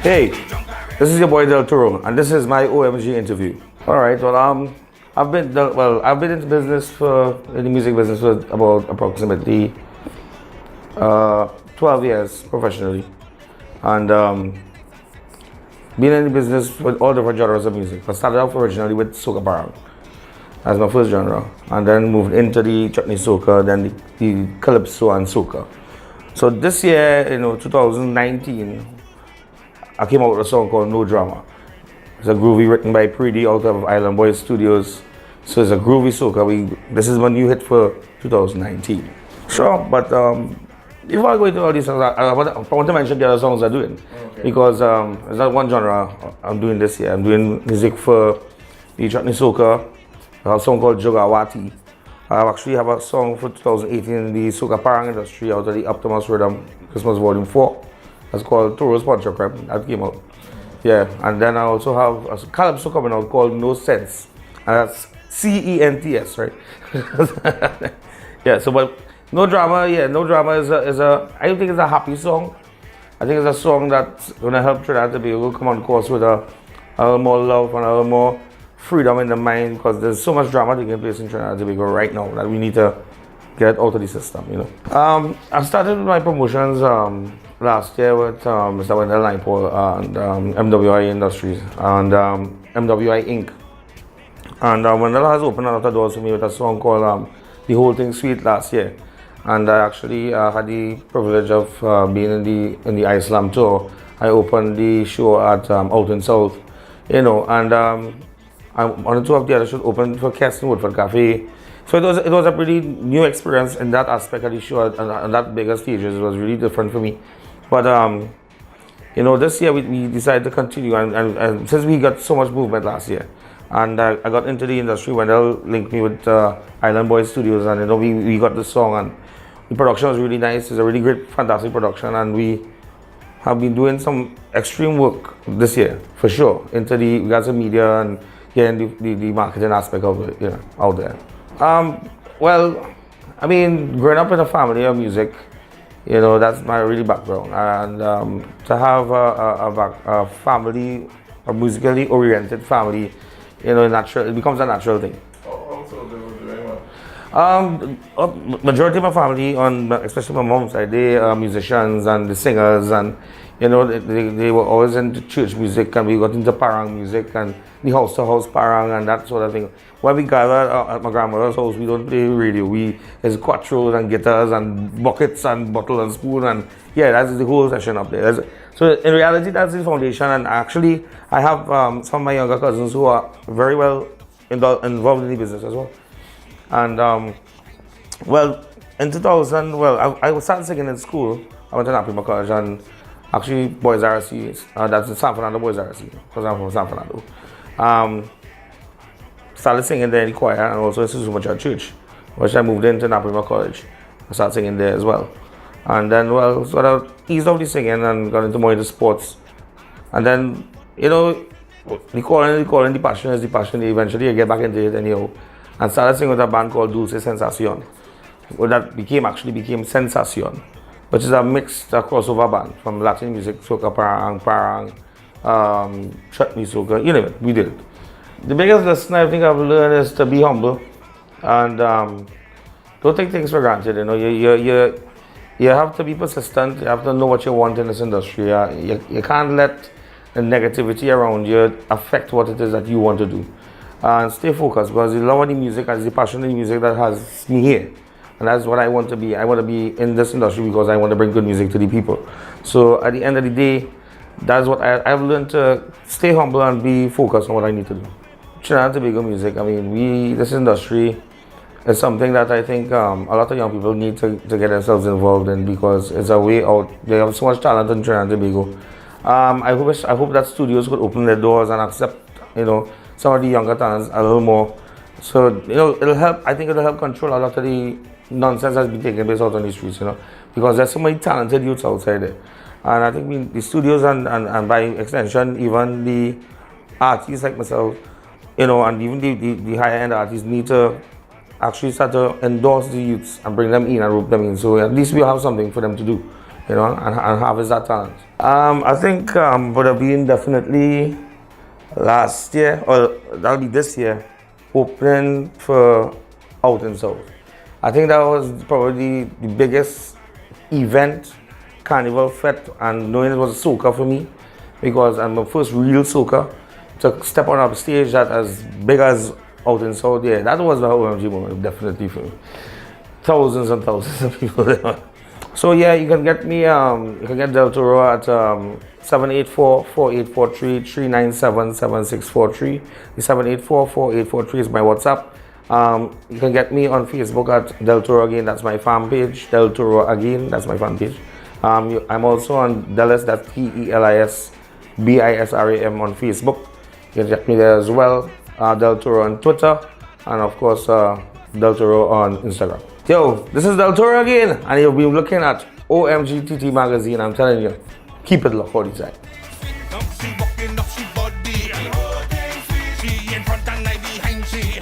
Hey, this is your boy Toro, and this is my OMG interview. All right. Well, I've been in business in the music business for about approximately 12 years professionally, and been in the business with all different genres of music. I started off originally with soca parang as my first genre, and then moved into the chutney soca, then the calypso and soca. So this year, 2019, I came out with a song called No Drama. It's a groovy written by Preedy out of Island Boys Studios. So it's a groovy soca. This is my new hit for 2019. Sure, but before I go into all these songs, I want to mention the other songs I'm doing. Okay. Because it's not one genre I'm doing this year. I'm doing music for the chutney soca. I have a song called Jogawati. I actually have a song for 2018 in the soca parang industry out of the Optimus Rhythm Christmas Volume 4. It's called Toro's Poncho Crep. That came out. Yeah, and then I also have a calypso coming out called No Sense. And that's CENTS, right? Yeah, so but No Drama is I don't think it's a happy song. I think it's a song that's gonna help Trinidad and Tobago come on course with a little more love and a little more freedom in the mind, because there's so much drama taking place in Trinidad and Tobago right now that we need to get it out of the system, I started my promotions last year with Mr. Wendell Naipaul and MWI Industries and MWI Inc. And Wendell has opened a lot of doors for me with a song called The Whole Thing Sweet last year. And I actually had the privilege of being in the Islam tour. I opened the show at Out in South, and I wanted to have the other show open for Keston Woodford Cafe. So it was a pretty new experience in that aspect of the show, and that bigger stages. It was really different for me. But this year we decided to continue, and since we got so much movement last year, and I got into the industry when they linked me with Island Boys Studios, and we got the song, and the production was really nice. It's a really great, fantastic production, and we have been doing some extreme work this year for sure into the regards of media and getting the marketing aspect of it, out there. Well, I mean, growing up in a family of music, that's my really background, and to have a family, a musically oriented family, it becomes a natural thing. Also, they were doing what? Majority of my family, especially my mom's side, they are musicians and the singers, and they were always into church music, and we got into parang music and the house-to-house parang and that sort of thing. When we gather at my grandmother's house, we don't play radio. There's quattros and guitars and buckets and bottle and spoon, and yeah, that's the whole session up there. So in reality, that's the foundation. And actually, I have some of my younger cousins who are very well involved in the business as well. And in 2000, I started singing in school. I went to Napima College, and actually Boys RC, that's the San Fernando Boys RC, because I'm from San Fernando. Started singing there in the choir, and also in Susuma Church, which I moved into Napima College. I started singing there as well. And then, sort of eased off the singing and got into more into sports. And then, the calling, the passion is the passion. Eventually I get back into it anyhow. And started singing with a band called Dulce Sensacion. Well, that became Sensacion, which is a mixed crossover band from Latin music, soca, parang, chutney soca, you name it, we did it. The biggest lesson I think I've learned is to be humble and don't take things for granted. You have to be persistent. You have to know what you want in this industry. You can't let the negativity around you affect what it is that you want to do. And stay focused, because the love of the music and the passion of the music that has me here. And that's what I want to be. I want to be in this industry because I want to bring good music to the people. So at the end of the day, that's what I've learned, to stay humble and be focused on what I need to do. Trinidad and Tobago music, I mean, this industry is something that I think a lot of young people need to get themselves involved in, because it's a way out. They have so much talent in Trinidad and Tobago. I hope that studios could open their doors and accept, some of the younger talents a little more. So, it'll help. I think it'll help control a lot of the nonsense that's been taking place out on the streets, because there's so many talented youths outside there. And I think the studios and by extension, even the artists like myself, and even the higher end artists need to actually start to endorse the youths and bring them in and rope them in. So at least we have something for them to do. you know, and harvest that talent. I think would have been definitely last year, or that'll be this year, opening for Out and South. I think that was probably the biggest event, carnival fete, and knowing it was soca for me, because I'm my first real soca, to step on a stage that as big as Out and South, yeah, that was the OMG moment, definitely for me. Thousands and thousands of people there. So yeah, you can get me, you can get Del Toro at 784-4843-397-7643. The 784-4843 is my WhatsApp. You can get me on Facebook at Del Toro Again, that's my fan page. Del Toro Again, that's my fan page. I'm also on Delis, that's TELISBISRAM on Facebook. You can get me there as well. Del Toro on Twitter, and of course Del Toro on Instagram. Yo, this is Del Toro again, and you'll be looking at OMG TT magazine. I'm telling you, keep it locked all the time. She in front and I behind she.